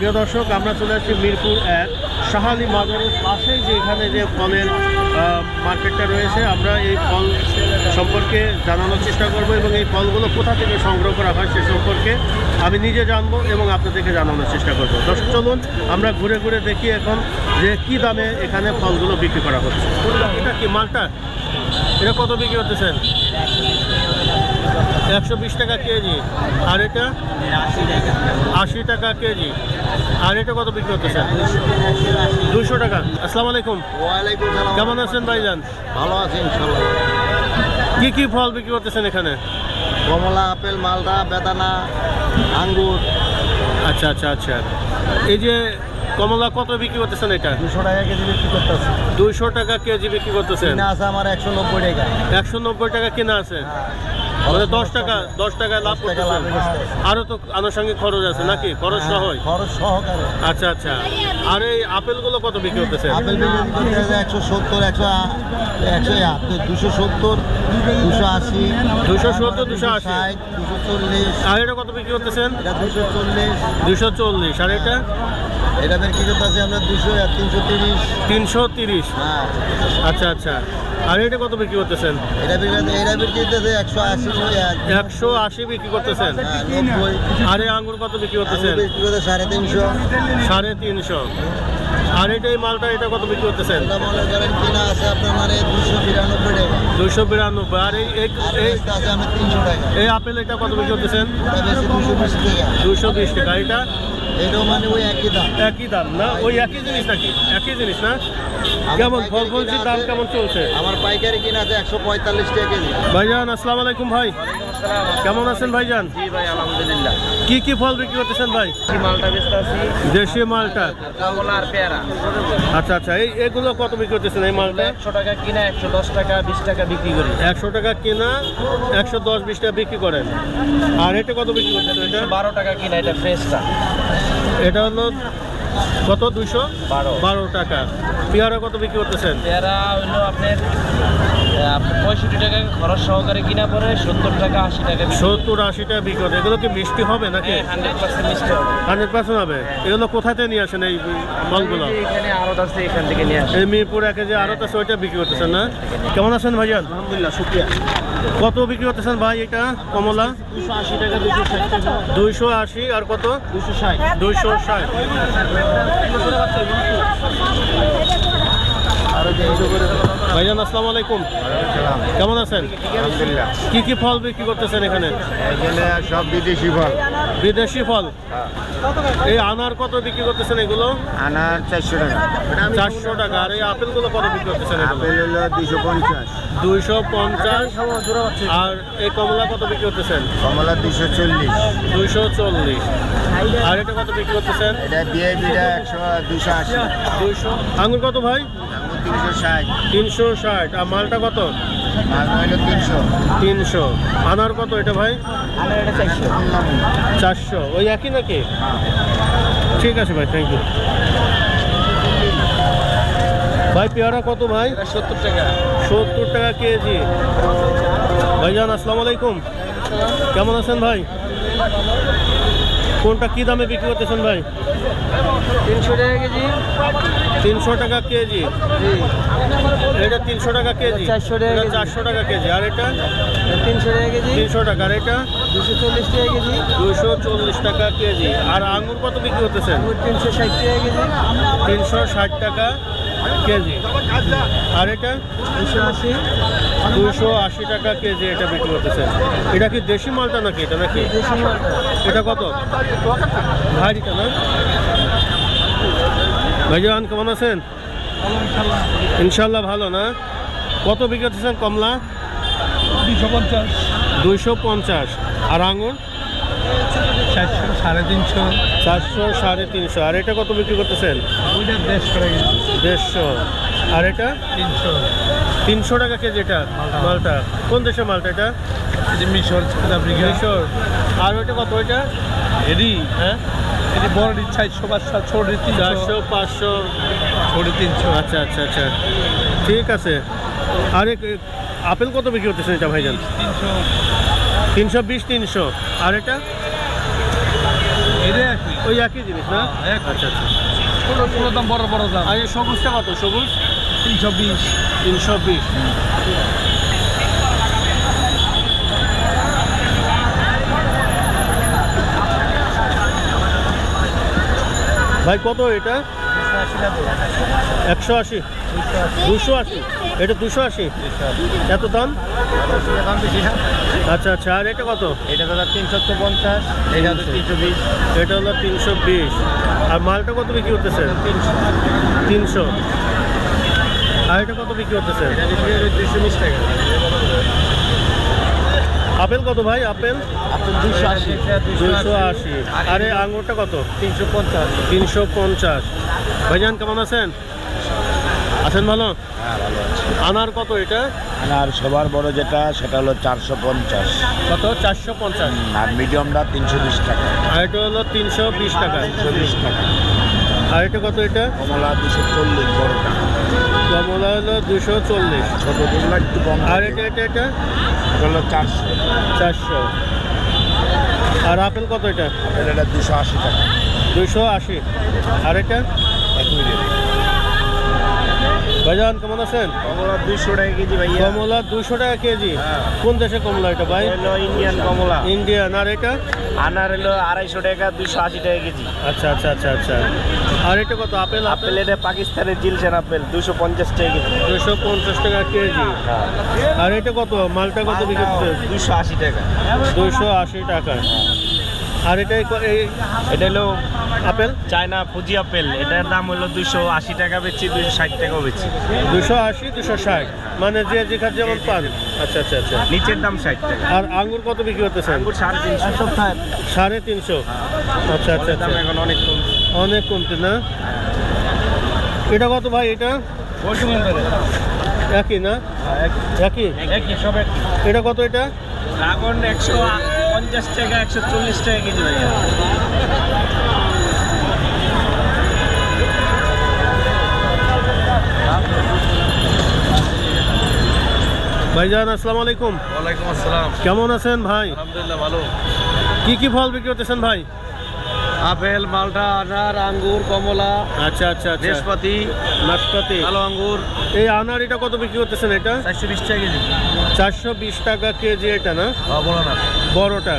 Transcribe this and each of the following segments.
প্রিয় দর্শক, আমরা চলে আসছি মিরপুর ১ শাহ আলী মাজারের পাশেই যে এখানে যে ফলের মার্কেটটা রয়েছে। আমরা এই ফল সম্পর্কে জানানোর চেষ্টা করব এবং এই ফলগুলো কোথা থেকে সংগ্রহ করা হয় সে সম্পর্কে আমি নিজে জানবো এবং আপনাদেরকে জানানোর চেষ্টা করব। দর্শক চলুন আমরা ঘুরে ঘুরে দেখি এখন যে কি দামে এখানে ফলগুলো বিক্রি করা হচ্ছে। এটা কি মালটা? এটা কত বিক্রি করতেছেন? 120 টাকা কেজি। আর এটা 80 টাকা কেজি। আর এটা কত বিক্রি করতেছেন? 200 টাকা। আসসালামু আলাইকুম। ওয়ালাইকুম সালাম। কেমন আছেন ভাইজান? ভালো আছি ইনশাআল্লাহ। কি কি ফল বিক্রি করতেছেন এখানে? কমলা, আপেল, মালটা, বেদানা, আঙ্গুর। আচ্ছা আচ্ছা আচ্ছা। এই যে কমলা কত বিক্রি করতেছেন? এটা 200 টাকা কেজি বিক্রি করতেছি। 200 টাকা কেজি বিক্রি করতেছেন। কিনা আছে আমার 190 টাকা। 190 টাকা কিনা আছে। মানে 10 টাকা লাভ করতেছেন। আরো তো আনুষঙ্গিক খরচ আছে নাকি? খরচ সহ? খরচ সহকারে। আচ্ছা আচ্ছা। আর এই আপেলগুলো কত বিক্রি করতেছে? আপেল বিক্রি করতেছে 170, 270, 280, 270, 280। 240। আর এটা কত বিক্রি করতেছেন? এটা 240। 240। আর এটা এটা বিক্রি করতেছি আমরা 200 আর 330। 330। হ্যাঁ। আচ্ছা আচ্ছা। আর এটা কত বিক্রি করতেছেন? এটা বিক্রি করতেছে 180। 180 বিক্রি করতেছেন। 90। আর এই আঙ্গুর কত বিক্রি করতেছেন? বিক্রি করতে 350। 350। আর এটা এই মালটা এটা কত বিক্রি করতেছেন? এটা মনে করেন কিনা আছে আপনার মানে 292 টাকা। 292। আর এই এটা আছে আমরা 300 টাকা। এই আপেল এটা কত বিক্রি করতেছেন? এটা বেশি 220 টাকা। 220 টাকা। এটা এটাও মানে ওই একই দাম। একই দাম না? ওই একই জিনিস নাকি? একই জিনিস না? কেমন ফল ফলছির দাম কেমন চলছে? আমার পাইকারি কিনা আছে 145 টাকা কেজি। ভাইজান আসসালামু আলাইকুম ভাই। কেমন আছেন ভাইজান? জি ভাই আলহামদুলিল্লাহ। কি কি ফল বিক্রি করতেছেন ভাই? এই মালটা বেচতে আছি। দেশি মালটা। কমলা আর পেয়ারা। আচ্ছা আচ্ছা। এগুলো কত বিক্রি করতেছেন এই মালটা? 100 টাকা কিনা 110 টাকা 20 টাকা বিক্রি করি। 100 টাকা কিনা 110-20 টাকা বিক্রি করেন। আর এটা কত বিক্রি করতেছেন? এটা 12 টাকা কিনা এটা ফ্রেশটা। এটা হলো কত? 212 টাকা। পেয়ারা কত বিক্রি করতেছেন? পেয়ারা হলো আপনার 65 টাকা খরচ সহকারে কিনা পরে 70 টাকা 80 টাকা। 70-80 টাকা বিক্রি করে। এগুলো কি মিষ্টি হবে নাকি? 100% মিষ্টি হবে। 100% হবে। এগুলো কোথা থেকে নিয়ে আসেন এই ফলগুলো? এখানে আড়ত আছে, এখান থেকে নিয়ে আসি। এই মিরপুর 1 যে আড়ত আছে ওইটা বিক্রি করতেছেন না? কেমন আছেন ভাইজান? আলহামদুলিল্লাহ শুকরিয়া। কত বিক্রি করতেছেন ভাই এটা কমলা? 280 টাকা 260 টাকা 280। আর কত? 260। 260। ভাইজান আসসালামু আলাইকুম। কেমন আছেন? আলহামদুলিল্লাহ। কি কি ফল বিক্রি করতেছেন এখানে? এখানে সব বিদেশি ফল। বিদেশি ফল। এই আনার কত বিক্রি করতেছেন এগুলো? আনার 400 টাকা। 400 টাকা। আর এই আপেলগুলো কত বিক্রি করতেছেন এগুলো? আপেল হলো 250। 250। আর এই কমলা কত বিক্রি করতেছেন? কমলা 240। 240। আর এটা কত বিক্রি করতেছেন? এটা বিআইবিটা 280। 200। আঙুর কত ভাই? আঙুর 360। 360। আর মালটা কত? মালটা হলো 300। 300। আনার কত এটা ভাই? আনার এটা 400। 400। ওই একই নাকি? ঠিক আছে ভাই, থ্যাংক ইউ ভাই। পেয়ারা কত ভাই? 70 টাকা। 70 টাকা কেজি। ভাইজান আসসালামু আলাইকুম। কেমন আছেন ভাই? কোনটা কি দামে বিক্রি করতেছেন ভাই? 300 টাকা কেজি। 300 টাকা কেজি। এটা 300 টাকা কেজি। 400 টাকা এটা কেজি। 400 টাকা কেজি। আর এটা 300 টাকা কেজি। 300 টাকা। আর এটা 240 টাকা কেজি। 240 টাকা কেজি। আর আঙুর কত বিক্রি করতেছেন? 360 টাকা কেজি। 360 টাকা কেজি। আর এটা 280। 280 টাকা কেজি এটা বিক্রি করতেছেন। এটা কি দেশি মালটা নাকি? এটা নাকি দেশি মালটা। এটা কত ভাইটা না? ভাইজান কেমন আছেন? ইনশাল্লাহ ভালো না? কত বিক্রি করতেছেন কমলা? 250। 250। আর আঙুর? 400 350। 400 350। আর এটা কত বিক্রি করতেছেন? ওইটা 150 টাকা কেজি। 150। আর এটা 300। 300 টাকা কেজি। এটা মালটা কোন দেশের মালটা? এটা এই যে মিশর, আফ্রিকা। মিশর। আর ওইটা কত? ওইটা এডি হ্যাঁ, এডি বড় রিচ 400 500 ছোট রিচ 400 500 ছোট 300। আচ্ছা আচ্ছা আচ্ছা, ঠিক আছে। আর আপেল কত বিক্রি করতেছেন এটা ভাইজান? 300। 320 300। আর এটা এটা ওই একই জিনিস না? আচ্ছা আচ্ছা। পুরো দাম বড় বড় দাম। আর এই সবুজটা কত? সবুজ 320। 320। ভাই কত এটা? 180, 280, এটা 280, এত দাম? দাম বেশি না? আচ্ছা আচ্ছা। আর এটা কত? এটা দাদা 350, এটা হলো 320। এটা হলো 320। আর মালটা কত বিক্রি করতেছে? 300। আর এটা কত বিক্রি করতেছে? এটা বিক্রি হবে 220 টাকা। আপেল কত ভাই? আপেল আপনার 280। 280। আরে আঙুরটা কত? 350। 350। ভাইজান কেমন আছেন? আছেন ভালো? হ্যাঁ ভালো আছে। আনার কত এটা? আর সবার বড় যেটা সেটা হলো 450, কত? 450। আর মিডিয়ামটা 320 টাকা। আর এটা হলো 320 টাকা। 320 টাকা। আর এটা কত? এটা কমলা 240 বড়টা, কমলা হলো 240। ছোট যেগুলো একটু কম। আর এটা এটা এটা এটা হলো 400, 400। আর আপেল কত? এটা এটা 280 টাকা। 280। আর এটা? এক মিনিট। ভাইজান কেমন আছেন? কমলা 200 টাকা কেজি ভাইয়া। কমলা 200 টাকা কেজি। হ্যাঁ। কোন দেশে কমলা এটা ভাই? হলো ইন্ডিয়ান কমলা। ইন্ডিয়ান। আর এটা? আনার হলো 250 টাকা, 280 টাকা কেজি। আচ্ছা আচ্ছা আচ্ছা আচ্ছা। আর এটা কত? আপেল আপেল এটা পাকিস্তানের জিলশান আপেল 250 টাকা কেজি। 250 টাকা কেজি। আর এটা কত? মালটা কত বিক্রি করছে? 280 টাকা। 280 টাকা। আর এটা এটা হলো আপেল চায়না ফুজি আপেল, এটার দাম হলো 280 টাকা বেচছি, 260 টাকাও বেচছি। 280, 260, মানে যে যেখানে যেমন পান। আচ্ছা আচ্ছা আচ্ছা। নিচের দাম 60 টাকা। আর আঙ্গুর কত বিক্রি করতেছেন? আঙ্গুর 350। 350। আচ্ছা আচ্ছা দাম আচ্ছা। এখন অনেক কম। অনেক কমতে না? এটা কত ভাই? এটা একই না? একই। একই সব একই। এটা কত? এটা ড্রাগন 150 টাকা, 140 টাকা কেজি ভাইয়া। ভাইজান আসসালামু আলাইকুম। ওয়ালাইকুম আসসালাম। কেমন আছেন ভাই? আলহামদুলিল্লাহ ভালো। কি কি ফল বিক্রি করতেছেন ভাই? আপেল, মালটা, আনার, আঙ্গুর, কমলা, আচ্ছা আচ্ছা আচ্ছা। দেশপাতি, নাশপাতি। কালো আঙ্গুর। এই আনার এটা কত বিক্রি করতেছেন? এটা 420 টাকা কেজি। 420 টাকা কেজি। এটা না বলো না। বড়টা?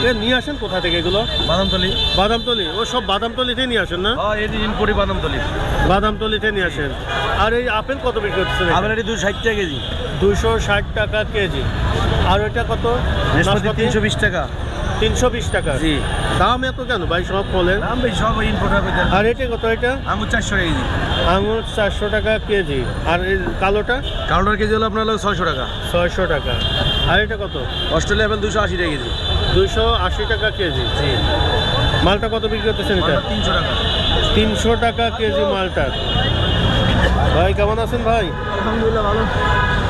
এ নিয়ে আসেন কোথা থেকে এগুলো? বাদামতলি। বাদামতলি। ও সব বাদামতলিতে নিয়ে আসেন না? এই যে ইনপুরি বাদামতলি। বাদামতলিতে নিয়ে আসেন। আর এই আপেল কত বিক্রি করতেছেন? আপেল এটি 260 টাকা কেজি। 260 টাকা কেজি। আর ওইটা কত? দেশপাতি নাশপাতি? 320 টাকা। 320 টাকা। জি। দাম এত কেন ভাই সব ফলের? দাম বেশি, সব ইনপুট হবে। আর এটা কত? এটা আঙ্গুর 400 টাকা কেজি। আঙুর 400 টাকা কেজি। আর এই কালোটা? কালোটার কেজি হলো আপনার হলো 600 টাকা। 600 টাকা। আর এটা কত? অস্ট্রেলিয়া আপেল 280 টাকা কেজি। 280 টাকা কেজি। জি। মালটা কত বিক্রি করতেছেন এটা? 300 টাকা। 300 টাকা কেজি মালটা। ভাই কেমন আছেন ভাই? আলহামদুলিল্লাহ ভালো।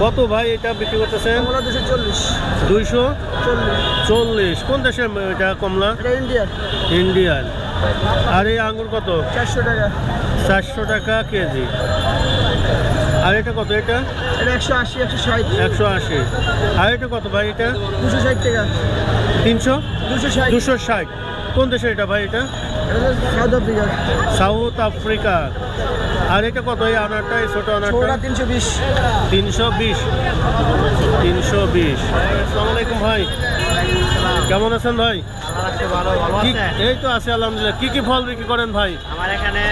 কত ভাই এটা বিক্রি করতেছেন? কমলা 240। 240। কোন দেশের এটা কমলা? এটা ইন্ডিয়ান। ইন্ডিয়ান। আর এই আঙ্গুর কত? 400 টাকা। 400 টাকা কেজি। আর এটা কত? এটা এটা 180, 160। 180। আর এটা কত ভাই? এটা 260 টাকা। 300। 260। 260। কোন দেশের এটা ভাই? এটা এটা সাউথ আফ্রিকা। South Africa. আর এটা কত? এই আনারটা, এই ছোট আনারটা? 320। 320। 320। আসসালামু আলাইকুম ভাই। কেমন আছেন ভাই? ভালো ভালো কি এই তো আছে আলহামদুলিল্লাহ। কি কি ফল বিক্রি করেন ভাই? আমার এখানে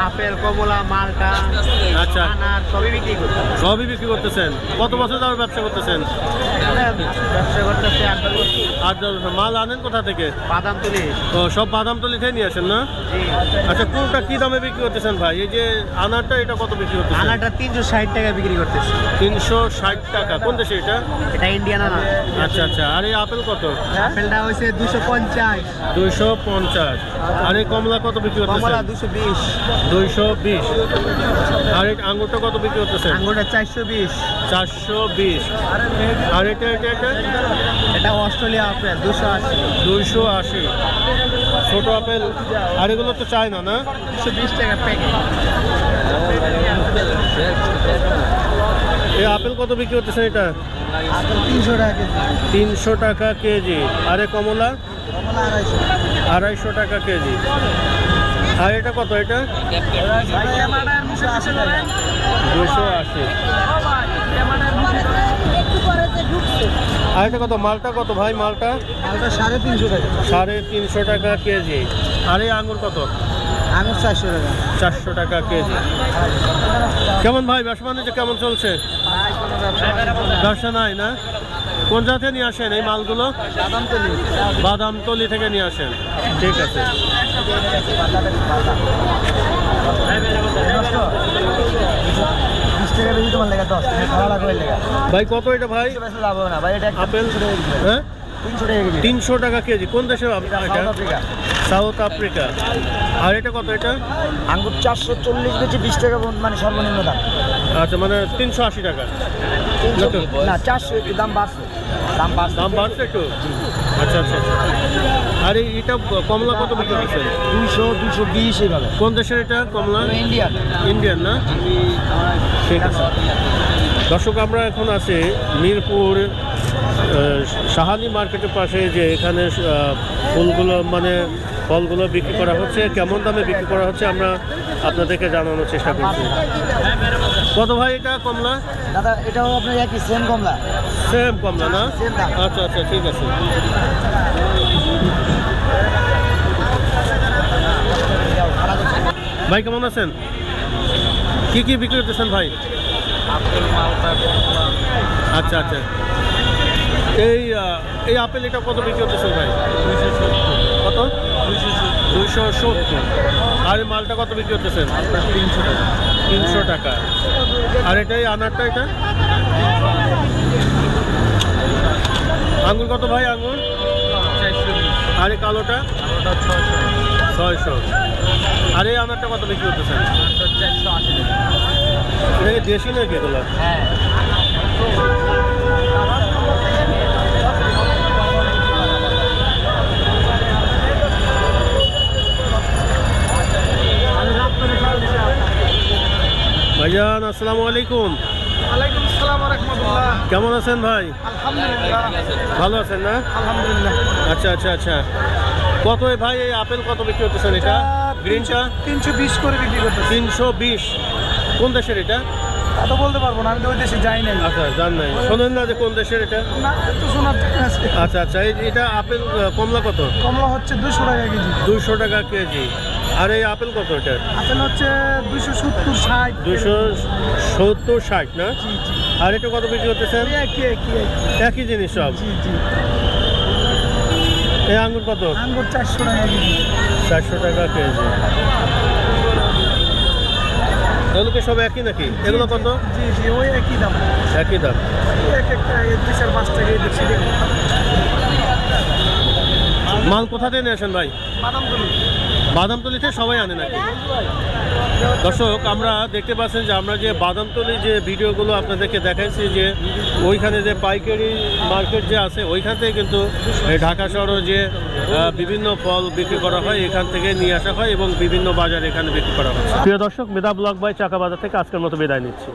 আপেল, কমলা, মালটা, আচ্ছা, আনার সবই বিক্রি করি। সবই বিক্রি করতেছেন। কত বছর ধরে ব্যবসা করতেছেন? ব্যবসা করতেছে 8 বছর। 8-10 বছর। মাল আনেন কোথা থেকে? বাদামতলি। তো সব বাদামতলি থেকে নিয়ে আসেন না? জি। আচ্ছা, কোনটা কি দামে বিক্রি করতেছেন ভাই? এই যে আনারটা, এটা কত বিক্রি করতেছেন? আনারটা 360 টাকা বিক্রি করতেছে। 360 টাকা। কোন দেশে এটা? এটা ইন্ডিয়ান আনার। আচ্ছা আচ্ছা। আর এই আপেল কত? আপেলটা হয়েছে 250। 250। আর এই কমলা কত বিক্রি কমলা করতেছেন? 220। 220। আর এই আঙ্গুরটা কত বিক্রি করতেছেন? আঙ্গুরটা 420। 420। আর এটা এটা এটা এটা অস্ট্রেলিয়া আপেল 280। 280। ছোট আপেল। আর এগুলো তো চায় না, না? 220 টাকা প্যাকেট। এই আপেল কত বিক্রি করতেছেন এটা? আপেল 300 টাকা কেজি। 300 টাকা কেজি। আর এই কমলা? 250 টাকা কেজি। আর এটা কত? এটা 280। আর এটা কত? মালটা কত ভাই? মালটা 350 টাকা। 350 টাকা কেজি। আর এই আঙুর কত? আঙুর 400 টাকা। 400 টাকা কেজি। কেমন ভাই ব্যবসা বাণিজ্য কেমন চলছে? ব্যবসা নাই না? কোন জাতে নিয়ে আসেন এই মালগুলো? বাদামতলি থেকে নিয়ে আসেন। ঠিক আছে। ভাই কত এটা ভাই? আপেল হ্যাঁ 300 টাকা কেজি। কোন দেশে এটা? South Africa. আর এটা কত? এটা আঙ্গুর 440 বেচে 20 টাকা মানে সর্বনিম্ন দাম। আচ্ছা, মানে 380 টাকা না 400 একটু দাম বাড়ছে। দাম বাড়ছে একটু। আচ্ছা আচ্ছা আচ্ছা। আর এটা কমলা কত বিক্রি করছেন? 200 220 এইভাবে। কোন দেশের এটা কমলা? ইন্ডিয়ান। ইন্ডিয়ান না? ঠিক আছে। দর্শক, আমরা এখন আছি মিরপুর শাহালি মার্কেটের পাশে, যে এখানে ফুলগুলো মানে ফলগুলো বিক্রি করা হচ্ছে, কেমন দামে বিক্রি করা হচ্ছে আমরা আপনাদেরকে জানানোর চেষ্টা করছি। কত ভাই এটা কমলা? দাদা এটাও আপনার একই সেম কমলা। সেম কমলা না? সেম দাম। আচ্ছা আচ্ছা, ঠিক আছে। ভাই কেমন আছেন? কি কি বিক্রি করতেছেন ভাই? আচ্ছা আচ্ছা। এই আপেল এটা কত বিক্রি করতেছেন ভাই? কত? 270। আর এই মালটা কত বিক্রি করতেছেন? 300 টাকা। আর এটা এই আনারটা এটা আঙুর কত ভাই? আঙুর আর এই কালোটা 600। আর এই আনারটা কত বিক্রি করতেছেন? এটা কি দেশি নাকি এগুলো? হ্যাঁ। ভাইজান আসসালামু আলাইকুম। ওয়ালাইকুম আসসালাম ওয়া রাহমাতুল্লাহ। কেমন আছেন ভাই? আলহামদুলিল্লাহ। ভালো আছেন না? আলহামদুলিল্লাহ। আচ্ছা আচ্ছা আচ্ছা। কত ভাই এই আপেল কত বিক্রি করতেছেন? এটা গ্রিনটা 320 করে বিক্রি করতেছি। 320। কোন দেশের এটা? তা তো বলতে পারবো না, আমি তো ওই দেশে যাই নাই। আচ্ছা, জান নাই, শোনেন না যে কোন দেশের এটা? না তো শোনার আছে। আচ্ছা আচ্ছা। এটা আপেল কমলা কত? কমলা হচ্ছে 200 টাকা কেজি। 200 টাকা কেজি। আর এই আপেল কত? এটা আপেল হচ্ছে 270 60। 270 60 না? জি জি। আর এটা কত বিক্রি করতেছেন? একই। একই জিনিস সব। জি জি। এই আঙ্গুর কত? আঙ্গুর 400 টাকা কেজি। 400 টাকা কেজি। এগুলো কি সব একই নাকি? এগুলো কত? জি জি, ওই একই দাম। একই দাম। এক একটা 2-5 টাকা এই বেশি দেব। মাল কোথা থেকে নিয়ে আসেন ভাই? বাদামতলি। বাদামতলিতে সবাই আনে নাকি? দর্শক, আমরা দেখতে পাচ্ছেন যে আমরা যে বাদামতলি যে ভিডিওগুলো আপনাদেরকে দেখাইছি, যে ওইখানে যে পাইকারি মার্কেট যে আছে ওইখান থেকে কিন্তু এই ঢাকা শহরে যে বিভিন্ন ফল বিক্রি করা হয় এখান থেকে নিয়ে আসা হয় এবং বিভিন্ন বাজারে এখানে বিক্রি করা হয়। প্রিয় দর্শক, মেধা ব্লগ বাই চাকা বাজার থেকে আজকের মতো বিদায় নিচ্ছি।